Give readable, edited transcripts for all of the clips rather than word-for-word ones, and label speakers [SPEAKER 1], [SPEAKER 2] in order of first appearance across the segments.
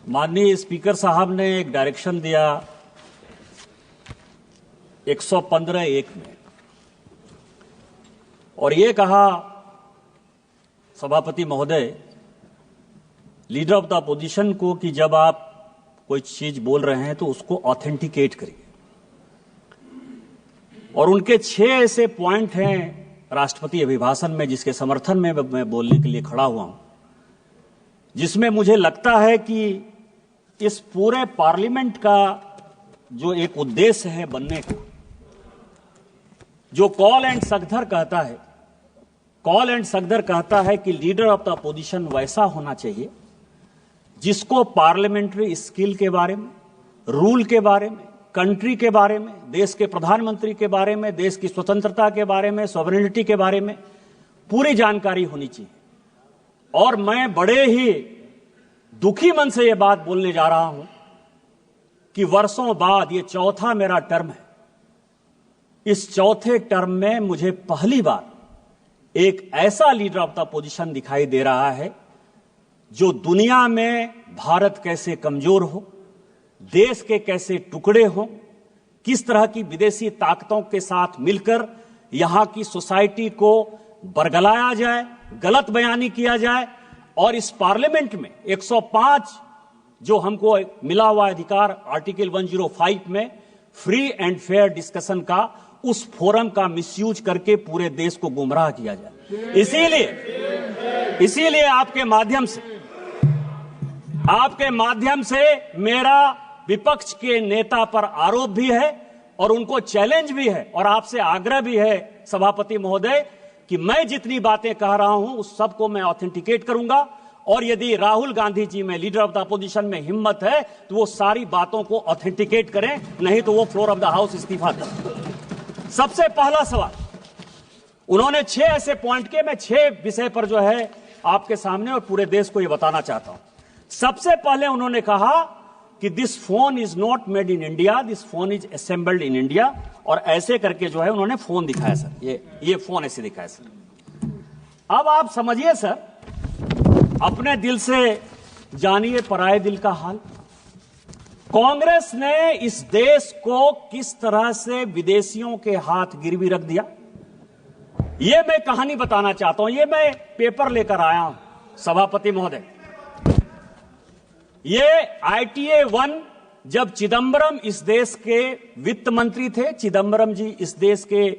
[SPEAKER 1] माननीय स्पीकर साहब ने एक डायरेक्शन दिया 115(1) में और ये कहा सभापति महोदय लीडर ऑफ द अपोजिशन को कि जब आप कोई चीज बोल रहे हैं तो उसको ऑथेंटिकेट करिए। और उनके 6 ऐसे पॉइंट हैं राष्ट्रपति अभिभाषण में जिसके समर्थन में मैं बोलने के लिए खड़ा हुआ हूं, जिसमें मुझे लगता है कि इस पूरे पार्लियामेंट का जो एक उद्देश्य है बनने का, जो कॉल एंड सगधर कहता है कि लीडर ऑफ द अपोजिशन वैसा होना चाहिए जिसको पार्लियामेंट्री स्किल के बारे में, रूल के बारे में, कंट्री के बारे में, देश के प्रधानमंत्री के बारे में, देश की स्वतंत्रता के बारे में, सॉवरेनिटी के बारे में पूरी जानकारी होनी चाहिए। और मैं बड़े ही दुखी मन से यह बात बोलने जा रहा हूं कि वर्षों बाद ये चौथा मेरा टर्म है। इस चौथे टर्म में मुझे पहली बार एक ऐसा लीडर ऑफ द अपोजिशन दिखाई दे रहा है जो दुनिया में भारत कैसे कमजोर हो, देश के कैसे टुकड़े हो, किस तरह की विदेशी ताकतों के साथ मिलकर यहां की सोसाइटी को बरगलाया जाए, गलत बयानी किया जाए। और इस पार्लियामेंट में 105 जो हमको मिला हुआ अधिकार आर्टिकल 105 में फ्री एंड फेयर डिस्कशन का, उस फोरम का मिसयूज करके पूरे देश को गुमराह किया जाए। इसीलिए आपके माध्यम से मेरा विपक्ष के नेता पर आरोप भी है और उनको चैलेंज भी है और आपसे आग्रह भी है सभापति महोदय कि मैं जितनी बातें कह रहा हूं उस सबको मैं ऑथेंटिकेट करूंगा। और यदि राहुल गांधी जी में, लीडर ऑफ द अपोजिशन में हिम्मत है तो वो सारी बातों को ऑथेंटिकेट करें, नहीं तो वो फ्लोर ऑफ द हाउस इस्तीफा दें। सबसे पहला सवाल उन्होंने 6 ऐसे पॉइंट के, मैं 6 विषय पर जो है आपके सामने और पूरे देश को ये बताना चाहता हूं। सबसे पहले उन्होंने कहा कि this phone is not made in India, this phone is assembled in India. और ऐसे करके जो है उन्होंने फोन दिखाया सर, ये फोन ऐसे दिखाया सर। अब आप समझिए सर, अपने दिल से जानिए पराये दिल का हाल। कांग्रेस ने इस देश को किस तरह से विदेशियों के हाथ गिरवी रख दिया, ये मैं कहानी बताना चाहता हूं। ये मैं पेपर लेकर आया हूं सभापति महोदय। ये ITA 1 जब चिदंबरम इस देश के वित्त मंत्री थे, चिदंबरम जी इस देश के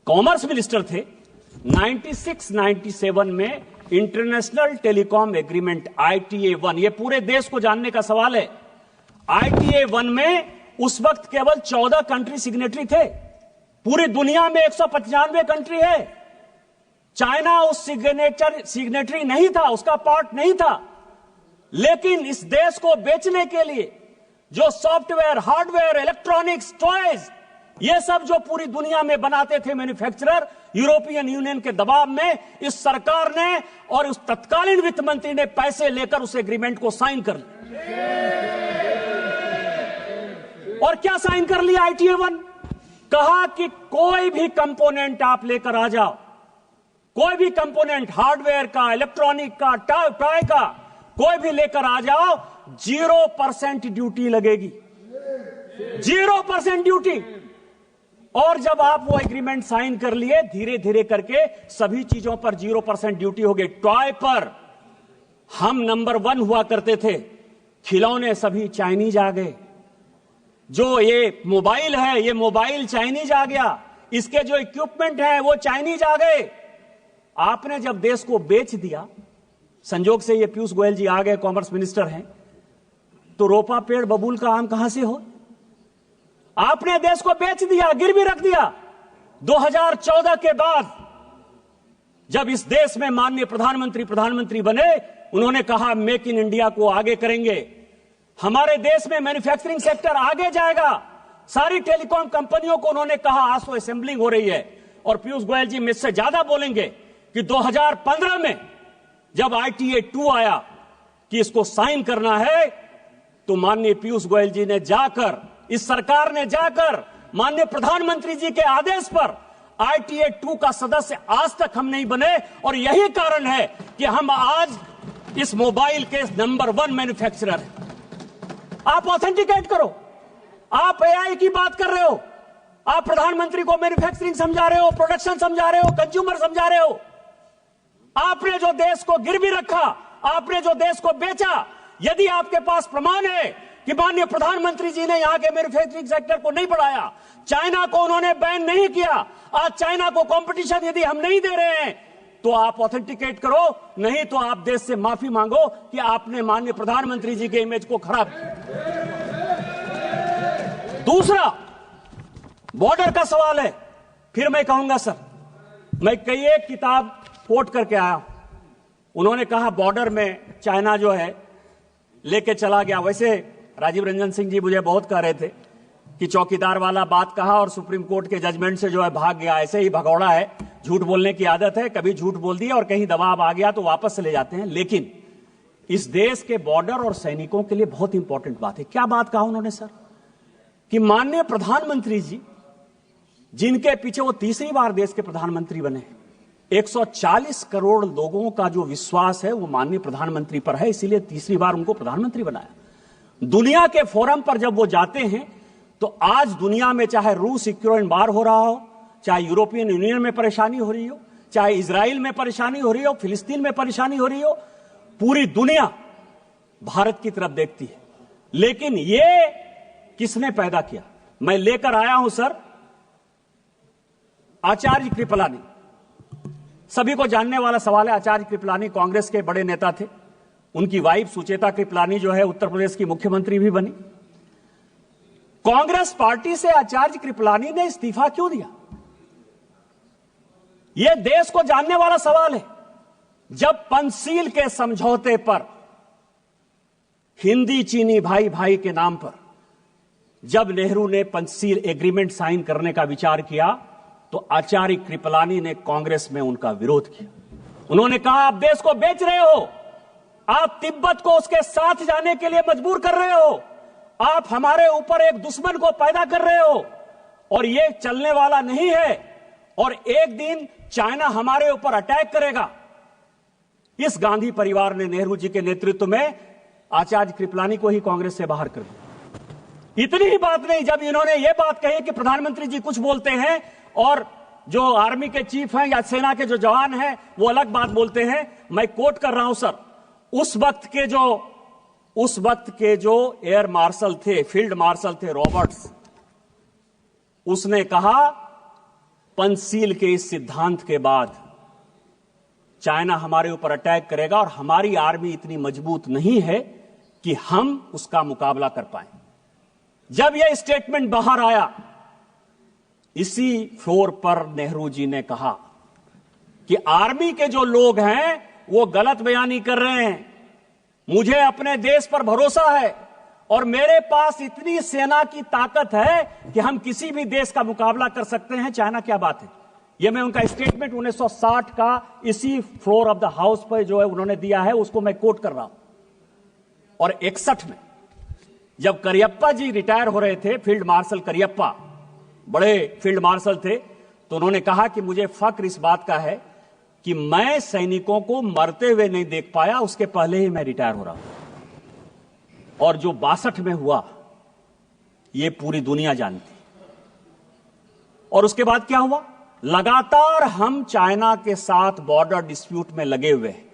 [SPEAKER 1] कॉमर्स मिनिस्टर थे, 96-97 में इंटरनेशनल टेलीकॉम एग्रीमेंट ITA 1, ये पूरे देश को जानने का सवाल है। ITA 1 में उस वक्त केवल 14 कंट्री सिग्नेटरी थे। पूरी दुनिया में 195 कंट्री है। चाइना उस सिग्नेटरी नहीं था, उसका पार्ट नहीं था। लेकिन इस देश को बेचने के लिए जो सॉफ्टवेयर, हार्डवेयर, इलेक्ट्रॉनिक्स, टॉयज, ये सब जो पूरी दुनिया में बनाते थे मैन्युफैक्चरर, यूरोपियन यूनियन के दबाव में इस सरकार ने और उस तत्कालीन वित्त मंत्री ने पैसे लेकर उस एग्रीमेंट को साइन कर लिया। और क्या साइन कर लिया ITA 1? कहा कि कोई भी कंपोनेंट आप लेकर आ जाओ, कोई भी कंपोनेंट हार्डवेयर का, इलेक्ट्रॉनिक का, टॉय का, कोई भी लेकर आ जाओ, 0% ड्यूटी लगेगी, 0% ड्यूटी। और जब आप वो एग्रीमेंट साइन कर लिए, धीरे धीरे करके सभी चीजों पर 0% ड्यूटी हो गई। टॉय पर हम नंबर 1 हुआ करते थे, खिलौने सभी चाइनीज आ गए। जो ये मोबाइल है, ये मोबाइल चाइनीज आ गया, इसके जो इक्विपमेंट है वो चाइनीज आ गए। आपने जब देश को बेच दिया, संजोग से ये पीयूष गोयल जी आ गए, कॉमर्स मिनिस्टर हैं, तो रोपा पेड़ बबूल का आम कहां से हो? आपने देश को बेच दिया, गिरवी रख दिया। 2014 के बाद जब इस देश में माननीय प्रधानमंत्री बने, उन्होंने कहा मेक इन इंडिया को आगे करेंगे, हमारे देश में मैन्युफैक्चरिंग सेक्टर आगे जाएगा। सारी टेलीकॉम कंपनियों को उन्होंने कहा आज तो असेंबलिंग हो रही है। और पीयूष गोयल जी मुझसे ज्यादा बोलेंगे कि 2015 में जब ITA 2 आया कि इसको साइन करना है, तो माननीय पीयूष गोयल जी ने जाकर, इस सरकार ने जाकर माननीय प्रधानमंत्री जी के आदेश पर ITA 2 का सदस्य आज तक हम नहीं बने। और यही कारण है कि हम आज इस मोबाइल के नंबर 1 मैन्युफैक्चरर हैं। आप ऑथेंटिकेट करो। आप एआई की बात कर रहे हो, आप प्रधानमंत्री को मैन्युफैक्चरिंग समझा रहे हो, प्रोडक्शन समझा रहे हो, कंज्यूमर समझा रहे हो। आपने जो देश को गिरवी रखा, आपने जो देश को बेचा, यदि आपके पास प्रमाण है कि माननीय प्रधानमंत्री जी ने यहां के मैन्युफैक्चरिंग सेक्टर को नहीं बढ़ाया, चाइना को उन्होंने बैन नहीं किया, आज चाइना को कंपटीशन यदि हम नहीं दे रहे हैं, तो आप ऑथेंटिकेट करो, नहीं तो आप देश से माफी मांगो कि आपने माननीय प्रधानमंत्री जी के इमेज को खराब किया। दूसरा बॉर्डर का सवाल है। फिर मैं कहूंगा सर, मैं कई एक किताब कोट करके आया, उन्होंने कहा बॉर्डर में चाइना जो है लेके चला गया। वैसे राजीव रंजन सिंह जी मुझे बहुत कह रहे थे कि चौकीदार वाला बात कहा और सुप्रीम कोर्ट के जजमेंट से जो है भाग गया। ऐसे ही भगौड़ा है, झूठ बोलने की आदत है, कभी झूठ बोल दिया और कहीं दबाव आ गया तो वापस चले जाते हैं। लेकिन इस देश के बॉर्डर और सैनिकों के लिए बहुत इंपॉर्टेंट बात है। क्या बात कहा उन्होंने सर, कि माननीय प्रधानमंत्री जी, जिनके पीछे वो तीसरी बार देश के प्रधानमंत्री बने, 140 करोड़ लोगों का जो विश्वास है वो माननीय प्रधानमंत्री पर है, इसीलिए तीसरी बार उनको प्रधानमंत्री बनाया। दुनिया के फोरम पर जब वो जाते हैं तो आज दुनिया में चाहे रूस यूक्रेन वार हो रहा हो, चाहे यूरोपियन यूनियन में परेशानी हो रही हो, चाहे इजराइल में परेशानी हो रही हो, फिलिस्तीन में परेशानी हो रही हो, पूरी दुनिया भारत की तरफ देखती है। लेकिन ये किसने पैदा किया? मैं लेकर आया हूं सर आचार्य कृपलानी। सभी को जानने वाला सवाल है, आचार्य कृपलानी कांग्रेस के बड़े नेता थे। उनकी वाइफ सुचेता कृपलानी जो है उत्तर प्रदेश की मुख्यमंत्री भी बनी। कांग्रेस पार्टी से आचार्य कृपलानी ने इस्तीफा क्यों दिया? यह देश को जानने वाला सवाल है। जब पंचशील के समझौते पर, हिंदी चीनी भाई भाई के नाम पर, जब नेहरू ने पंचशील एग्रीमेंट साइन करने का विचार किया तो आचार्य कृपलानी ने कांग्रेस में उनका विरोध किया। उन्होंने कहा आप देश को बेच रहे हो, आप तिब्बत को उसके साथ जाने के लिए मजबूर कर रहे हो, आप हमारे ऊपर एक दुश्मन को पैदा कर रहे हो और यह चलने वाला नहीं है और एक दिन चाइना हमारे ऊपर अटैक करेगा। इस गांधी परिवार ने नेहरू जी के नेतृत्व में आचार्य कृपलानी को ही कांग्रेस से बाहर कर दिया। इतनी ही बात नहीं, जब इन्होंने यह बात कही कि प्रधानमंत्री जी कुछ बोलते हैं और जो आर्मी के चीफ हैं या सेना के जो जवान हैं वो अलग बात बोलते हैं, मैं कोट कर रहा हूं सर, उस वक्त के जो एयर मार्शल थे, फील्ड मार्शल थे रॉबर्ट्स, उसने कहा पंचशील के इस सिद्धांत के बाद चाइना हमारे ऊपर अटैक करेगा और हमारी आर्मी इतनी मजबूत नहीं है कि हम उसका मुकाबला कर पाए। जब यह स्टेटमेंट बाहर आया, इसी फ्लोर पर नेहरू जी ने कहा कि आर्मी के जो लोग हैं वो गलत बयानी कर रहे हैं, मुझे अपने देश पर भरोसा है और मेरे पास इतनी सेना की ताकत है कि हम किसी भी देश का मुकाबला कर सकते हैं, चाइना क्या बात है। यह मैं उनका स्टेटमेंट 1960 का इसी फ्लोर ऑफ द हाउस पर जो है उन्होंने दिया है, उसको मैं कोट कर रहा हूं। और 61 में जब करियप्पा जी रिटायर हो रहे थे, फील्ड मार्शल करियप्पा बड़े फील्ड मार्शल थे, तो उन्होंने कहा कि मुझे फक्र इस बात का है कि मैं सैनिकों को मरते हुए नहीं देख पाया, उसके पहले ही मैं रिटायर हो रहा हूं। और जो 62 में हुआ यह पूरी दुनिया जानती। और उसके बाद क्या हुआ? लगातार हम चाइना के साथ बॉर्डर डिस्प्यूट में लगे हुए हैं।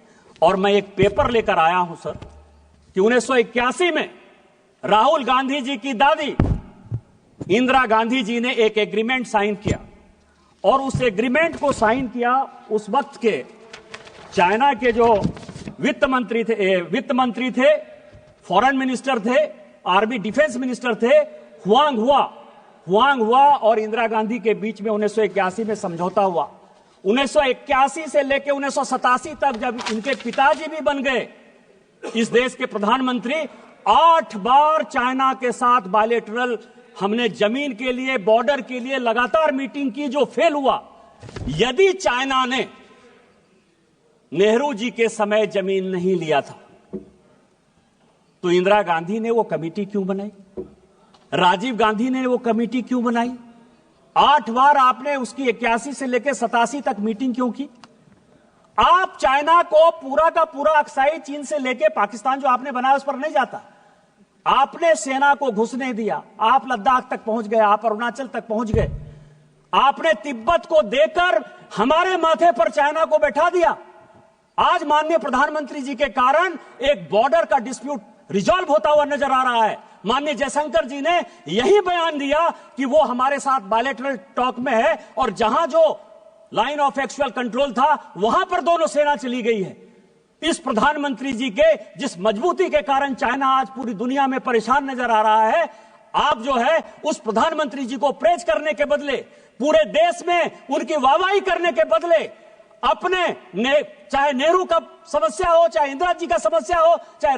[SPEAKER 1] और मैं एक पेपर लेकर आया हूं सर कि 1981 में राहुल गांधी जी की दादी इंदिरा गांधी जी ने एक एग्रीमेंट साइन किया और उस एग्रीमेंट को साइन किया उस वक्त के चाइना के जो वित्त मंत्री थे, फॉरेन मिनिस्टर थे, आर्मी डिफेंस मिनिस्टर थे, हुआंग हुआ और इंदिरा गांधी के बीच में 1981 में समझौता हुआ। 1981 से लेकर 1987 तक जब इनके पिताजी भी बन गए इस देश के प्रधानमंत्री, 8 बार चाइना के साथ बायलैटरल हमने जमीन के लिए, बॉर्डर के लिए लगातार मीटिंग की, जो फेल हुआ। यदि चाइना ने नेहरू जी के समय जमीन नहीं लिया था तो इंदिरा गांधी ने वो कमेटी क्यों बनाई? राजीव गांधी ने वो कमेटी क्यों बनाई? 8 बार आपने उसकी 81 से लेकर 87 तक मीटिंग क्यों की? आप चाइना को पूरा का पूरा अक्साई चीन से लेकर पाकिस्तान जो आपने बनाया उस पर नहीं जाता। आपने सेना को घुसने दिया, आप लद्दाख तक पहुंच गए, आप अरुणाचल तक पहुंच गए, आपने तिब्बत को देकर हमारे माथे पर चाइना को बैठा दिया। आज माननीय प्रधानमंत्री जी के कारण एक बॉर्डर का डिस्प्यूट रिजॉल्व होता हुआ नजर आ रहा है। माननीय जयशंकर जी ने यही बयान दिया कि वो हमारे साथ बायलैटरल टॉक में है और जहां जो लाइन ऑफ एक्चुअल कंट्रोल था वहां पर दोनों सेना चली गई है। इस प्रधानमंत्री जी के जिस मजबूती के कारण चाइना आज पूरी दुनिया में परेशान नजर आ रहा है, आप जो है उस प्रधानमंत्री जी को प्रेज करने के बदले, पूरे देश में उनकी वाहवाही करने के बदले अपने चाहे नेहरू का समस्या हो, चाहे इंदिरा जी का समस्या हो, चाहे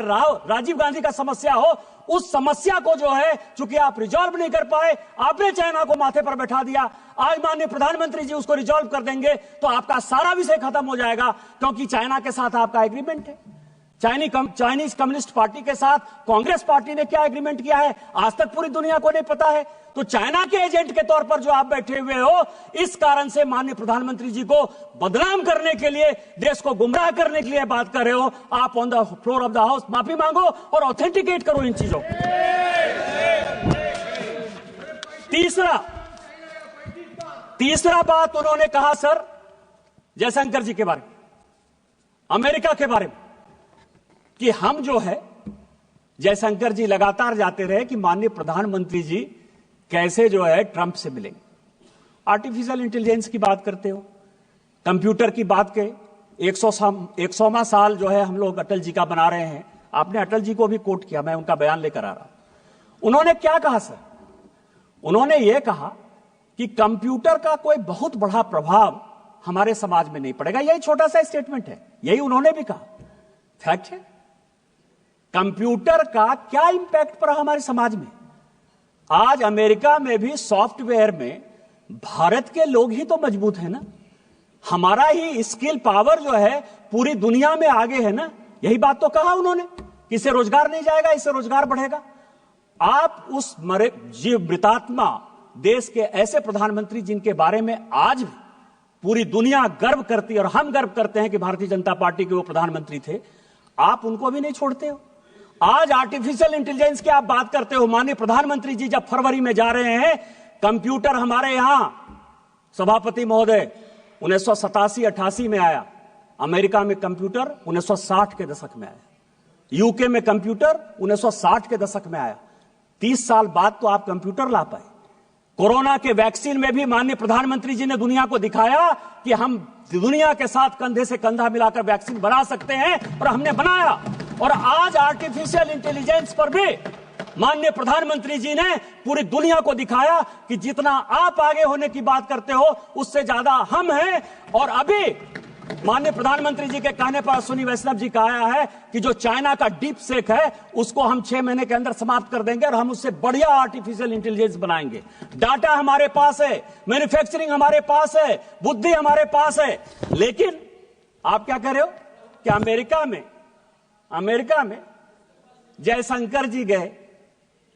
[SPEAKER 1] राजीव गांधी का समस्या हो, उस समस्या को जो है चूंकि आप रिजॉल्व नहीं कर पाए, आपने चाइना को माथे पर बैठा दिया। आज माननीय प्रधानमंत्री जी उसको रिजॉल्व कर देंगे तो आपका सारा विषय खत्म हो जाएगा, क्योंकि चाइना के साथ आपका एग्रीमेंट है। चाइनीज कम्युनिस्ट पार्टी के साथ कांग्रेस पार्टी ने क्या एग्रीमेंट किया है आज तक पूरी दुनिया को नहीं पता है। तो चाइना के एजेंट के तौर पर जो आप बैठे हुए हो, इस कारण से माननीय प्रधानमंत्री जी को बदनाम करने के लिए, देश को गुमराह करने के लिए बात कर रहे हो। आप on the floor of the house माफी मांगो और ऑथेंटिकेट करो इन चीजों। तीसरा बात उन्होंने कहा सर जयशंकर जी के बारे में, अमेरिका के बारे में, कि हम जो है, जयशंकर जी लगातार जाते रहे कि माननीय प्रधानमंत्री जी कैसे जो है ट्रंप से मिलेंगे। आर्टिफिशियल इंटेलिजेंस की बात करते हो, कंप्यूटर की बात के 100वां साल जो है हम लोग अटल जी का बना रहे हैं। आपने अटल जी को भी कोट किया, मैं उनका बयान लेकर आ रहा हूं। उन्होंने क्या कहा सर? उन्होंने यह कहा कि कंप्यूटर का कोई बहुत बड़ा प्रभाव हमारे समाज में नहीं पड़ेगा। यही छोटा सा स्टेटमेंट है, यही उन्होंने भी कहा। फैक्ट है, कंप्यूटर का क्या इंपैक्ट पड़ा हमारे समाज में। आज अमेरिका में भी सॉफ्टवेयर में भारत के लोग ही तो मजबूत है ना, हमारा ही स्किल पावर जो है पूरी दुनिया में आगे है ना। यही बात तो कहा उन्होंने कि इससे रोजगार नहीं जाएगा, इससे रोजगार बढ़ेगा। आप उस मृतात्मा देश के ऐसे प्रधानमंत्री जिनके बारे में आज भी पूरी दुनिया गर्व करती है और हम गर्व करते हैं कि भारतीय जनता पार्टी के वो प्रधानमंत्री थे, आप उनको भी नहीं छोड़ते हो। आज आर्टिफिशियल इंटेलिजेंस की आप बात करते हो। माननीय प्रधानमंत्री जी जब फरवरी में जा रहे हैं, कंप्यूटर हमारे यहां सभापति महोदय 1987-88 में आया, अमेरिका में कंप्यूटर 1960 के दशक में आया, यूके में कंप्यूटर 1960 के दशक में आया। 30 साल बाद तो आप कंप्यूटर ला पाए। कोरोना के वैक्सीन में भी माननीय प्रधानमंत्री जी ने दुनिया को दिखाया कि हम दुनिया के साथ कंधे से कंधा मिलाकर वैक्सीन बना सकते हैं, और हमने बनाया। और आज आर्टिफिशियल इंटेलिजेंस पर भी माननीय प्रधानमंत्री जी ने पूरी दुनिया को दिखाया कि जितना आप आगे होने की बात करते हो उससे ज्यादा हम हैं। और अभी माननीय प्रधानमंत्री जी के कहने पर अश्विनी वैष्णव जी का आया है कि जो चाइना का डीप सेक है उसको हम 6 महीने के अंदर समाप्त कर देंगे और हम उससे बढ़िया आर्टिफिशियल इंटेलिजेंस बनाएंगे। डाटा हमारे पास है, मैन्युफैक्चरिंग हमारे पास है, बुद्धि हमारे पास है। लेकिन आप क्या कर रहे हो कि अमेरिका में जयशंकर जी गए।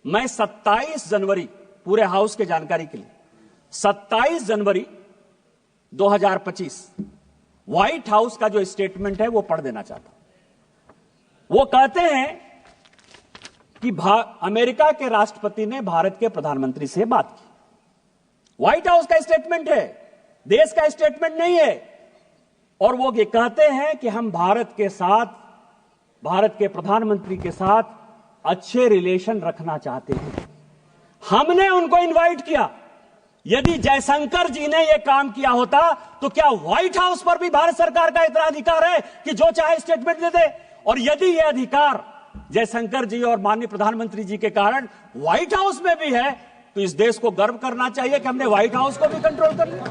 [SPEAKER 1] मैं 27 जनवरी, पूरे हाउस के जानकारी के लिए, 27 जनवरी 2025 व्हाइट हाउस का जो स्टेटमेंट है वो पढ़ देना चाहता हूं। वो कहते हैं कि अमेरिका के राष्ट्रपति ने भारत के प्रधानमंत्री से बात की। व्हाइट हाउस का स्टेटमेंट है, देश का स्टेटमेंट नहीं है। और वो ये कहते हैं कि हम भारत के प्रधानमंत्री के साथ अच्छे रिलेशन रखना चाहते हैं। हमने उनको इनवाइट किया। यदि जयशंकर जी ने यह काम किया होता तो क्या व्हाइट हाउस पर भी भारत सरकार का इतना अधिकार है कि जो चाहे स्टेटमेंट दे दे? और यदि यह अधिकार जयशंकर जी और माननीय प्रधानमंत्री जी के कारण व्हाइट हाउस में भी है तो इस देश को गर्व करना चाहिए कि हमने व्हाइट हाउस को भी कंट्रोल कर लिया।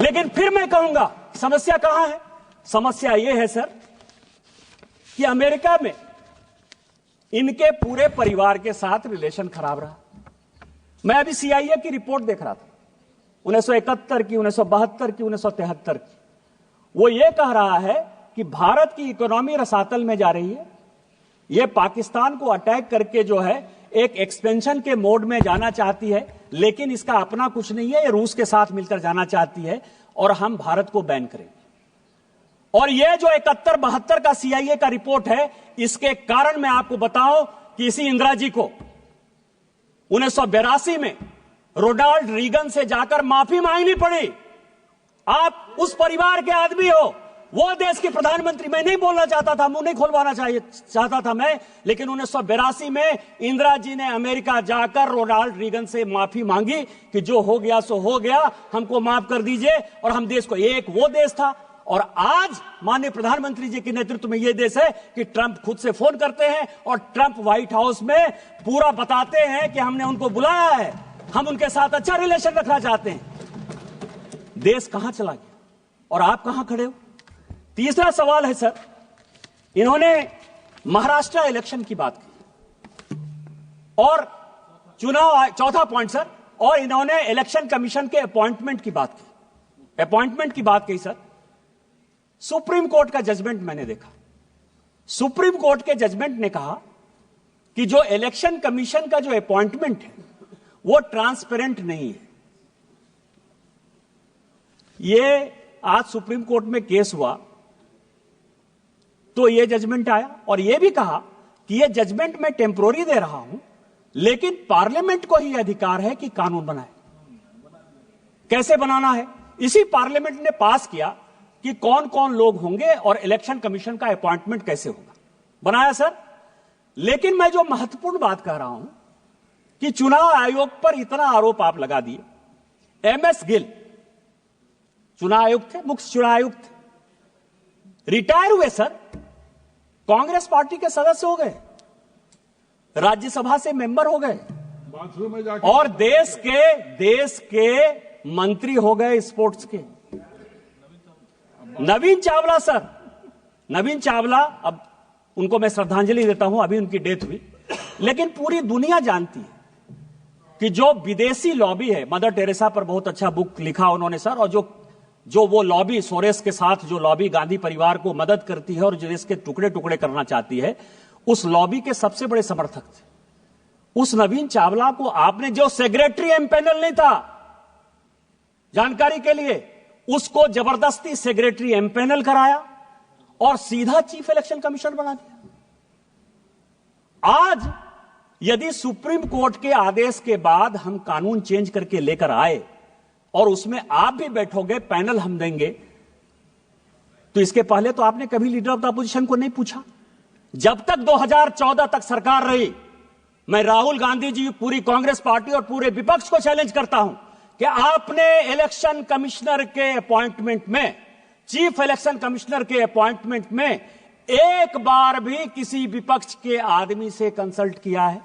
[SPEAKER 1] लेकिन फिर मैं कहूंगा समस्या कहां है? समस्या यह है सर कि अमेरिका में इनके पूरे परिवार के साथ रिलेशन खराब रहा। मैं अभी CIA की रिपोर्ट देख रहा था, 1971 की, 1972 की, 1973 की। वो ये कह रहा है कि भारत की इकोनॉमी रसातल में जा रही है। ये पाकिस्तान को अटैक करके जो है एक एक्सपेंशन के मोड में जाना चाहती है, लेकिन इसका अपना कुछ नहीं है। ये रूस के साथ मिलकर जाना चाहती है और हम भारत को बैन करेंगे। और ये जो 71-72 का CIA का रिपोर्ट है, इसके कारण मैं आपको बताऊं कि इसी इंदिरा जी को 1982 में रोनाल्ड रीगन से जाकर माफी मांगनी पड़ी। आप उस परिवार के आदमी हो, वो देश के प्रधानमंत्री। मैं नहीं बोलना चाहता था, मुंह नहीं खोलवाना चाहता था मैं, लेकिन 1982 में इंदिरा जी ने अमेरिका जाकर रोनाल्ड रीगन से माफी मांगी कि जो हो गया सो हो गया, हमको माफ कर दीजिए। और हम देश को एक वो देश था, और आज माननीय प्रधानमंत्री जी के नेतृत्व में यह देश है कि ट्रंप खुद से फोन करते हैं और ट्रंप व्हाइट हाउस में पूरा बताते हैं कि हमने उनको बुलाया है, हम उनके साथ अच्छा रिलेशन रखना चाहते हैं। देश कहां चला गया और आप कहां खड़े हो? तीसरा सवाल है सर, इन्होंने महाराष्ट्र इलेक्शन की बात की और चुनाव, चौथा पॉइंट सर, और इन्होंने इलेक्शन कमीशन के अपॉइंटमेंट की बात की। अपॉइंटमेंट की बात की सर, सुप्रीम कोर्ट का जजमेंट मैंने देखा। सुप्रीम कोर्ट के जजमेंट ने कहा कि जो इलेक्शन कमीशन का जो अपॉइंटमेंट है वो ट्रांसपेरेंट नहीं है। ये आज सुप्रीम कोर्ट में केस हुआ तो ये जजमेंट आया, और ये भी कहा कि ये जजमेंट मैं टेम्पोररी दे रहा हूं, लेकिन पार्लियामेंट को ही अधिकार है कि कानून बनाए। कैसे बनाना है, इसी पार्लियामेंट ने पास किया कि कौन कौन लोग होंगे और इलेक्शन कमीशन का अपॉइंटमेंट कैसे होगा, बनाया सर। लेकिन मैं जो महत्वपूर्ण बात कह रहा हूं कि चुनाव आयोग पर इतना आरोप आप लगा दिए। MS गिल चुनाव आयुक्त थे, मुख्य चुनाव आयुक्त थे, रिटायर हुए सर, कांग्रेस पार्टी के सदस्य हो गए, राज्यसभा से मेंबर हो गए, और देश के मंत्री हो गए स्पोर्ट्स के। नवीन चावला सर, नवीन चावला, अब उनको मैं श्रद्धांजलि देता हूं, अभी उनकी डेथ हुई, लेकिन पूरी दुनिया जानती है कि जो विदेशी लॉबी है, मदर टेरेसा पर बहुत अच्छा बुक लिखा उन्होंने सर, और जो वो लॉबी सोरेस के साथ जो लॉबी गांधी परिवार को मदद करती है और जो देश के टुकड़े टुकड़े करना चाहती है, उस लॉबी के सबसे बड़े समर्थक थे। उस नवीन चावला को आपने, जो सेक्रेटरी एमपैनल नहीं था, जानकारी के लिए, उसको जबरदस्ती सेक्रेटरी एमपैनल कराया और सीधा चीफ इलेक्शन कमिश्नर बना दिया। आज यदि सुप्रीम कोर्ट के आदेश के बाद हम कानून चेंज करके लेकर आए और उसमें आप भी बैठोगे, पैनल हम देंगे, तो इसके पहले तो आपने कभी लीडर ऑफ द अपोजिशन को नहीं पूछा। जब तक 2014 तक सरकार रही, मैं राहुल गांधी जी, पूरी कांग्रेस पार्टी और पूरे विपक्ष को चैलेंज करता हूं कि आपने इलेक्शन कमिश्नर के अपॉइंटमेंट में, चीफ इलेक्शन कमिश्नर के अपॉइंटमेंट में एक बार भी किसी विपक्ष के आदमी से कंसल्ट किया है?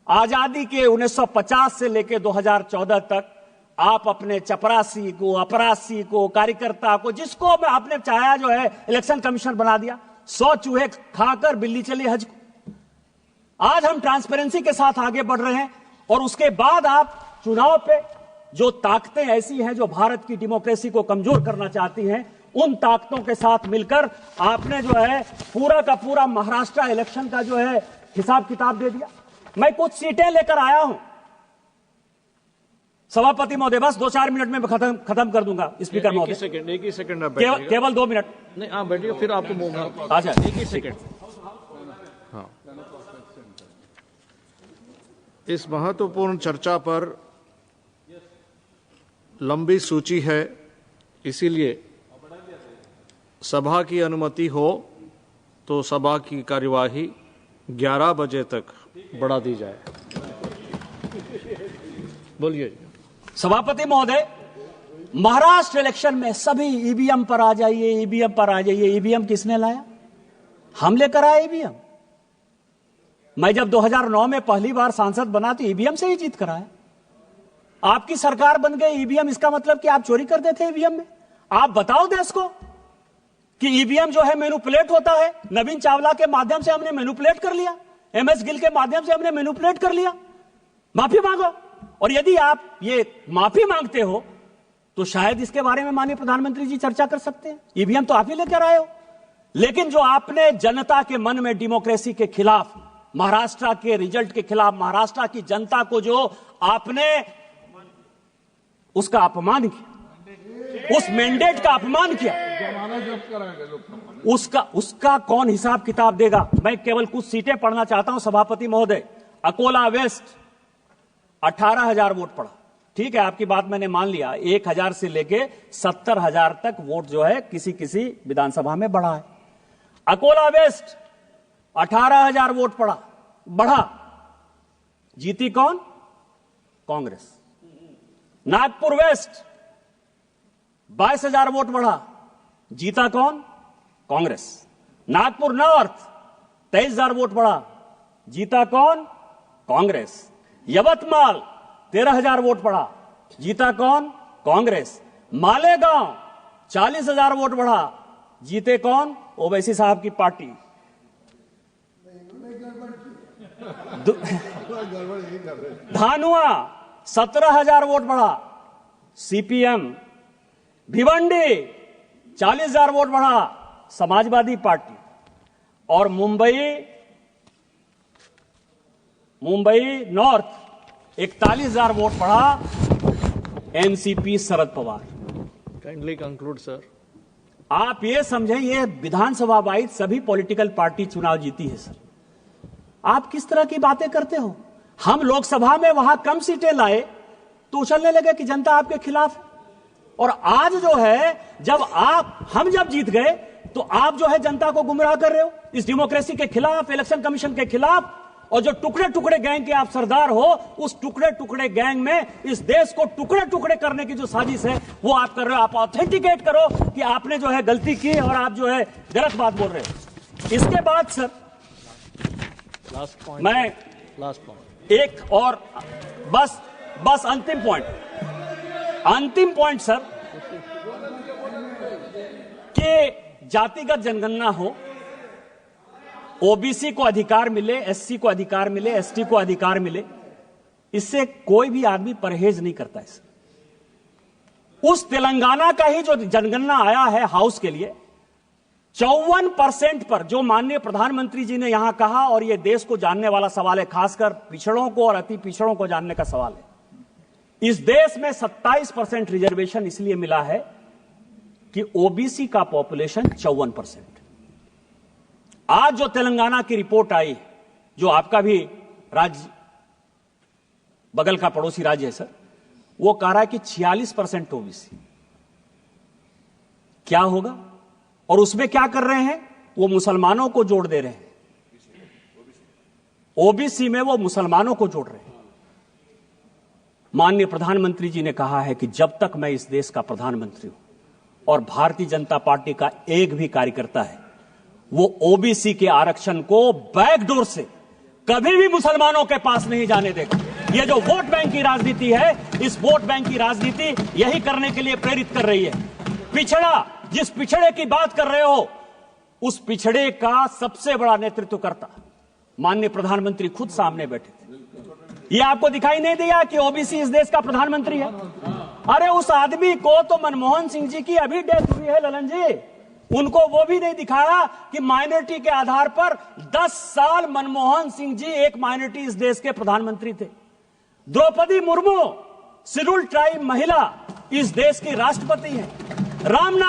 [SPEAKER 1] आजादी के 1950 से लेकर 2014 तक आप अपने चपरासी को, अपरासी को, कार्यकर्ता को, जिसको आपने चाहा जो है इलेक्शन कमिश्नर बना दिया। 100 चूहे खाकर बिल्ली चली हज को। आज हम ट्रांसपेरेंसी के साथ आगे बढ़ रहे हैं, और उसके बाद आप चुनाव पे जो ताकतें ऐसी हैं जो भारत की डेमोक्रेसी को कमजोर करना चाहती हैं, उन ताकतों के साथ मिलकर आपने जो है पूरा का पूरा महाराष्ट्र इलेक्शन का जो है हिसाब किताब दे दिया। मैं कुछ सीटें लेकर आया हूं सभापति महोदय, बस 2-4 मिनट में खत्म कर दूंगा। स्पीकर महोदय,
[SPEAKER 2] एक ही सेकंड
[SPEAKER 1] केवल 2 मिनट।
[SPEAKER 2] नहीं, आप बैठिए, फिर आपको मूव।
[SPEAKER 1] अच्छा,
[SPEAKER 2] एक ही सेकंड। हाँ, इस महत्वपूर्ण चर्चा पर लंबी सूची है, इसीलिए सभा की अनुमति हो तो सभा की कार्यवाही 11 बजे तक बढ़ा दी जाए। बोलिए
[SPEAKER 1] सभापति महोदय, महाराष्ट्र इलेक्शन में सभी ईवीएम पर आ जाइए, ईवीएम पर आ जाइए। ईवीएम किसने लाया? हम लेकर आए ईवीएम। मैं जब 2009 में पहली बार सांसद बना तो ईवीएम से ही जीत कर आया। आपकी सरकार बन गई ईवीएम, इसका मतलब कि आप चोरी करते थे ईवीएम में? आप बताओ देश को कि ईवीएम जो है मैनिपुलेट होता है। नवीन चावला के माध्यम से हमने मैनिपुलेट कर लिया, MS गिल के माध्यम से हमने मैनिपुलेट कर लिया। माफी मांगो, और यदि आप ये माफी मांगते हो तो शायद इसके बारे में माननीय प्रधानमंत्री जी चर्चा कर सकते हैं। ईवीएम तो आप ही लेकर आए हो, लेकिन जो आपने जनता के मन में डेमोक्रेसी के खिलाफ, महाराष्ट्र के रिजल्ट के खिलाफ, महाराष्ट्र की जनता को जो आपने उसका अपमान किया, उस मैंडेट का अपमान किया, उसका कौन हिसाब किताब देगा? मैं केवल कुछ सीटें पढ़ना चाहता हूं सभापति महोदय। अकोला वेस्ट 18,000 वोट पड़ा, ठीक है, आपकी बात मैंने मान लिया। 1,000 से लेके 70,000 तक वोट जो है किसी किसी विधानसभा में बढ़ा है। अकोला वेस्ट 18,000 वोट बढ़ा, जीती कौन? कांग्रेस। नागपुर वेस्ट 22,000 वोट बढ़ा, जीता कौन? कांग्रेस। नागपुर नॉर्थ 23,000 वोट बढ़ा, जीता कौन? कांग्रेस। यवतमाल 13,000 वोट बढ़ा, जीता कौन? कांग्रेस। मालेगांव 40,000 वोट बढ़ा, जीते कौन? ओवैसी साहब की पार्टी। धानुआ 17,000 वोट बढ़ा, सीपीएम। भिवंडी 40,000 वोट बढ़ा, समाजवादी पार्टी। और मुंबई नॉर्थ 41,000 वोट बढ़ा, NCP Sharad Pawar.
[SPEAKER 2] Kindly conclude sir.
[SPEAKER 1] आप ये समझें, ये विधानसभा वाइज सभी पॉलिटिकल पार्टी चुनाव जीती है सर। आप किस तरह की बातें करते हो? हम लोकसभा में वहां कम सीटें लाए तो उछलने लगे कि जनता आपके खिलाफ है। और आज जो है, हम जब जीत गए तो आप जो है जनता को गुमराह कर रहे हो, इस डेमोक्रेसी के खिलाफ, इलेक्शन कमीशन के खिलाफ। और जो टुकड़े टुकड़े गैंग के आप सरदार हो, उस टुकड़े टुकड़े गैंग में इस देश को टुकड़े टुकड़े करने की जो साजिश है वो आप कर रहे हो। आप ऑथेंटिकेट करो कि आपने जो है गलती की और आप जो है गलत बात बोल रहे हो। इसके बाद सर
[SPEAKER 2] लास्ट पॉइंट,
[SPEAKER 1] मैं
[SPEAKER 2] लास्ट पॉइंट
[SPEAKER 1] एक और बस अंतिम पॉइंट सर, कि जातिगत जनगणना हो, ओबीसी को अधिकार मिले, एससी को अधिकार मिले, एसटी को अधिकार मिले, इससे कोई भी आदमी परहेज नहीं करता है। उस तेलंगाना का ही जो जनगणना आया है हाउस के लिए, 54% पर जो माननीय प्रधानमंत्री जी ने यहां कहा, और यह देश को जानने वाला सवाल है, खासकर पिछड़ों को और अति पिछड़ों को जानने का सवाल है। इस देश में 27% रिजर्वेशन इसलिए मिला है कि ओबीसी का पॉपुलेशन 54%। आज जो तेलंगाना की रिपोर्ट आई, जो आपका भी राज्य बगल का पड़ोसी राज्य है सर, वो कह रहा है कि 46% ओबीसी। क्या होगा? और उसमें क्या कर रहे हैं? वो मुसलमानों को जोड़ दे रहे हैं। ओबीसी में वो मुसलमानों को जोड़ रहे हैं। माननीय प्रधानमंत्री जी ने कहा है कि जब तक मैं इस देश का प्रधानमंत्री हूं और भारतीय जनता पार्टी का एक भी कार्यकर्ता है, वो ओबीसी के आरक्षण को बैकडोर से कभी भी मुसलमानों के पास नहीं जाने देगा। ये जो वोट बैंक की राजनीति है, इस वोट बैंक की राजनीति यही करने के लिए प्रेरित कर रही है। पिछड़ा, जिस पिछड़े की बात कर रहे हो, उस पिछड़े का सबसे बड़ा नेतृत्वकर्ता माननीय प्रधानमंत्री खुद सामने बैठे थे। ये आपको दिखाई नहीं दिया कि ओबीसी इस देश का प्रधानमंत्री है? अरे उस आदमी को तो मनमोहन सिंह जी की अभी डेथ हुई है ललन जी, उनको वो भी नहीं दिखाया कि माइनॉरिटी के आधार पर 10 साल मनमोहन सिंह जी एक माइनॉरिटी इस देश के प्रधानमंत्री थे। द्रौपदी मुर्मू शेड्यूल्ड ट्राइब महिला इस देश की राष्ट्रपति है। रामनाथ